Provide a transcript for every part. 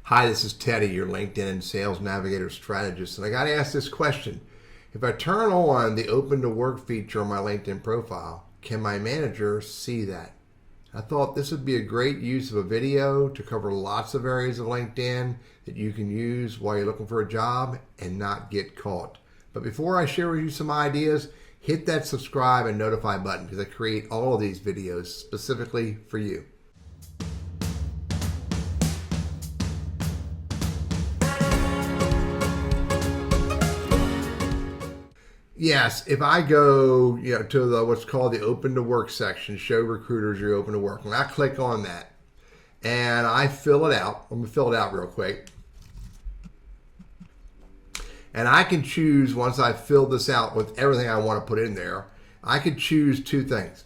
Hi, this is Teddy, your LinkedIn Sales Navigator strategist, and I got to ask this question. If I turn on the Open to Work feature on my LinkedIn profile, can my manager see that? I thought this would be a great use of a video to cover lots of areas of LinkedIn that you can use while you're looking for a job and not get caught. But before I share with you some ideas, hit that subscribe and notify button because I create all of these videos specifically for you. Yes, if I go to the what's called the Open to Work section, show recruiters you're open to work, and I click on that and I fill it out. I'm going to fill it out real quick. And I can choose, once I fill this out with everything I want to put in there, I could choose two things.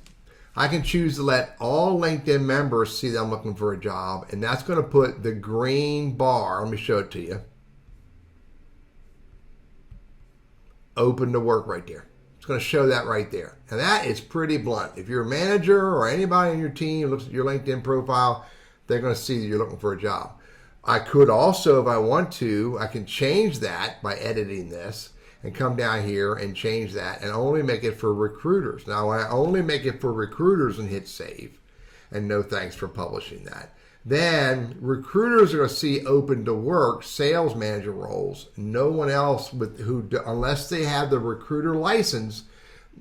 I can choose to let all LinkedIn members see that I'm looking for a job, and that's going to put the green bar, let me show it to you, Open to Work right there. It's going to show that right there. And that is pretty blunt. If you're a manager or anybody on your team looks at your LinkedIn profile, they're going to see that you're looking for a job. I could also, if I want to, I can change that by editing this and come down here and change that and only make it for recruiters. Now, when I only make it for recruiters and hit save, and no thanks for publishing that, then recruiters are going to see Open to Work sales manager roles. No one else unless they have the recruiter license,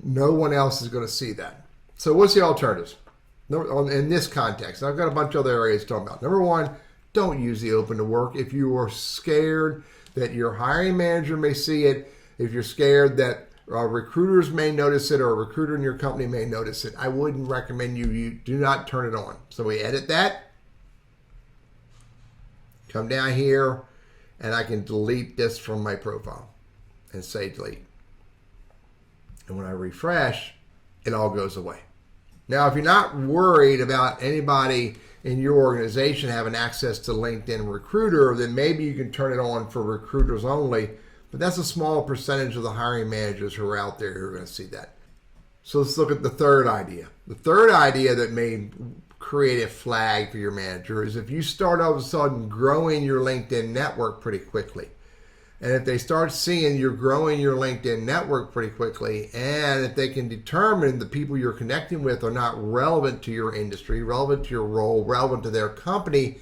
no one else is going to see that. So what's the alternatives? In this context, I've got a bunch of other areas to talk about. Number one, don't use the Open to Work if you are scared that your hiring manager may see it, if you're scared that recruiters may notice it or a recruiter in your company may notice it. I wouldn't recommend you do not turn it on. So we edit that. Come down here and I can delete this from my profile and say delete. And when I refresh, it all goes away. Now, if you're not worried about anybody in your organization having access to LinkedIn Recruiter, then maybe you can turn it on for recruiters only, but that's a small percentage of the hiring managers who are out there who are going to see that. So let's look at the third idea. The third idea that may create a flag for your manager is if you start all of a sudden growing your LinkedIn network pretty quickly. And if they start seeing you're growing your LinkedIn network pretty quickly, and if they can determine the people you're connecting with are not relevant to your industry, relevant to your role, relevant to their company,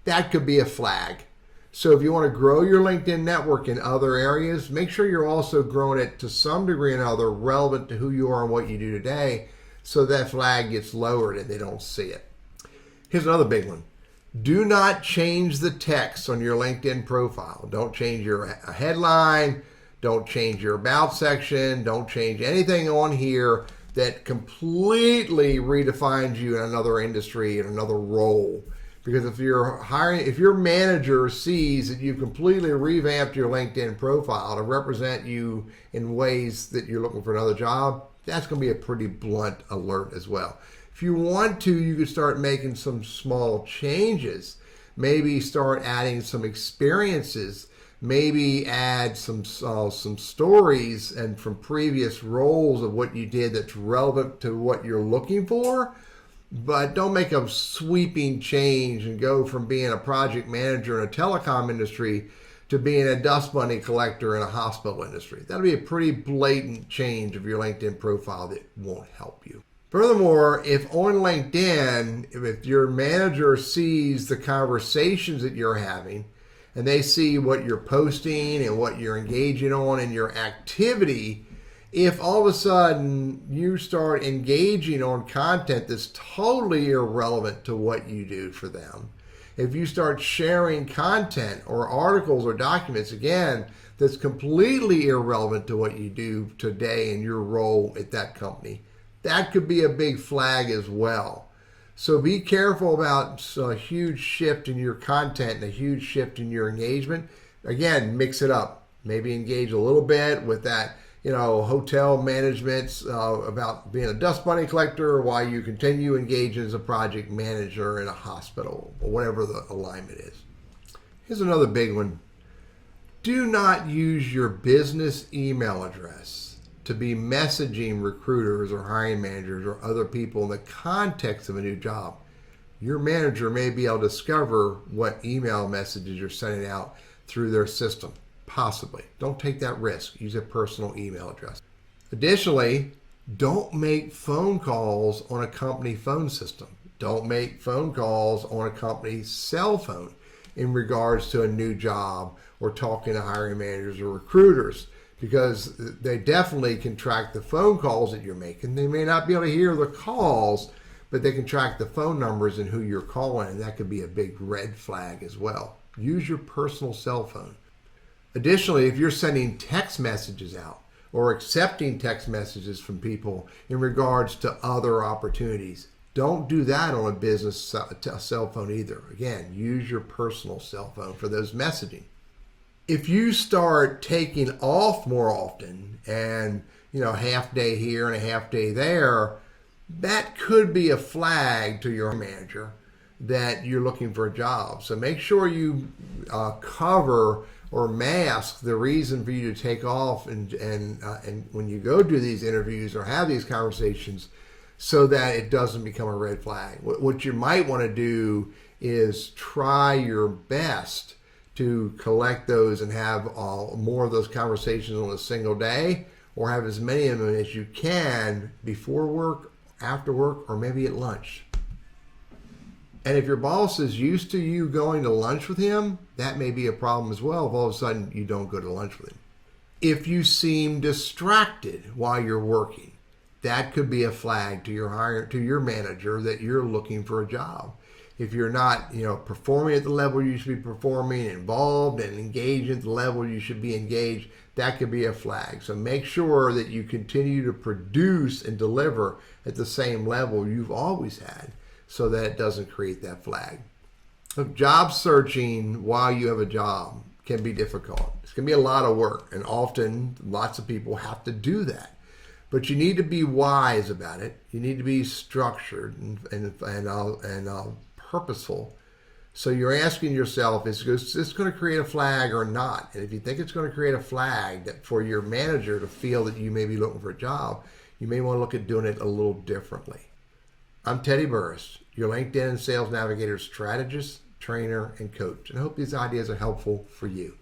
that could be a flag. So if you want to grow your LinkedIn network in other areas, make sure you're also growing it to some degree or another relevant to who you are and what you do today, so that flag gets lowered and they don't see it. Here's another big one. Do not change the text on your LinkedIn profile. Don't change your headline. Don't change your about section. Don't change anything on here that completely redefines you in another industry, in another role. Because if your manager sees that you completely revamped your LinkedIn profile to represent you in ways that you're looking for another job, that's going to be a pretty blunt alert as well. If you want to, you could start making some small changes. Maybe start adding some experiences. Maybe add some stories and from previous roles of what you did that's relevant to what you're looking for. But don't make a sweeping change and go from being a project manager in a telecom industry to being a dust bunny collector in a hospital industry. That'll be a pretty blatant change of your LinkedIn profile that won't help you. Furthermore, if on LinkedIn, if your manager sees the conversations that you're having and they see what you're posting and what you're engaging on and your activity, if all of a sudden you start engaging on content that's totally irrelevant to what you do for them, if you start sharing content or articles or documents, again, that's completely irrelevant to what you do today in your role at that company, that could be a big flag as well. So be careful about a huge shift in your content and a huge shift in your engagement. Again, mix it up. Maybe engage a little bit with that, hotel management about being a dust bunny collector while you continue engaging as a project manager in a hospital or whatever the alignment is. Here's another big one. Do not use your business email address to be messaging recruiters or hiring managers or other people in the context of a new job. Your manager may be able to discover what email messages you're sending out through their system. Possibly. Don't take that risk. Use a personal email address. Additionally, don't make phone calls on a company phone system. Don't make phone calls on a company's cell phone in regards to a new job or talking to hiring managers or recruiters, because they definitely can track the phone calls that you're making. They may not be able to hear the calls, but they can track the phone numbers and who you're calling, and that could be a big red flag as well. Use your personal cell phone. Additionally, if you're sending text messages out or accepting text messages from people in regards to other opportunities, don't do that on a business cell phone either. Again, use your personal cell phone for those messaging. If you start taking off more often and, half day here and a half day there, that could be a flag to your manager that you're looking for a job. So make sure you cover or mask the reason for you to take off and when you go do these interviews or have these conversations, so that it doesn't become a red flag. What you might want to do is try your best to collect those and have more of those conversations on a single day, or have as many of them as you can before work, after work, or maybe at lunch. And if your boss is used to you going to lunch with him, that may be a problem as well if all of a sudden you don't go to lunch with him. If you seem distracted while you're working, that could be a flag to your manager that you're looking for a job. If you're not, performing at the level you should be performing, involved and engaged at the level you should be engaged, that could be a flag. So make sure that you continue to produce and deliver at the same level you've always had, so that it doesn't create that flag. So job searching while you have a job can be difficult. It's going to be a lot of work, and often lots of people have to do that. But you need to be wise about it. You need to be structured and purposeful. So you're asking yourself, is this going to create a flag or not? And if you think it's going to create a flag that for your manager to feel that you may be looking for a job, you may want to look at doing it a little differently. I'm Teddy Burriss, your LinkedIn and Sales Navigator strategist, trainer, and coach. And I hope these ideas are helpful for you.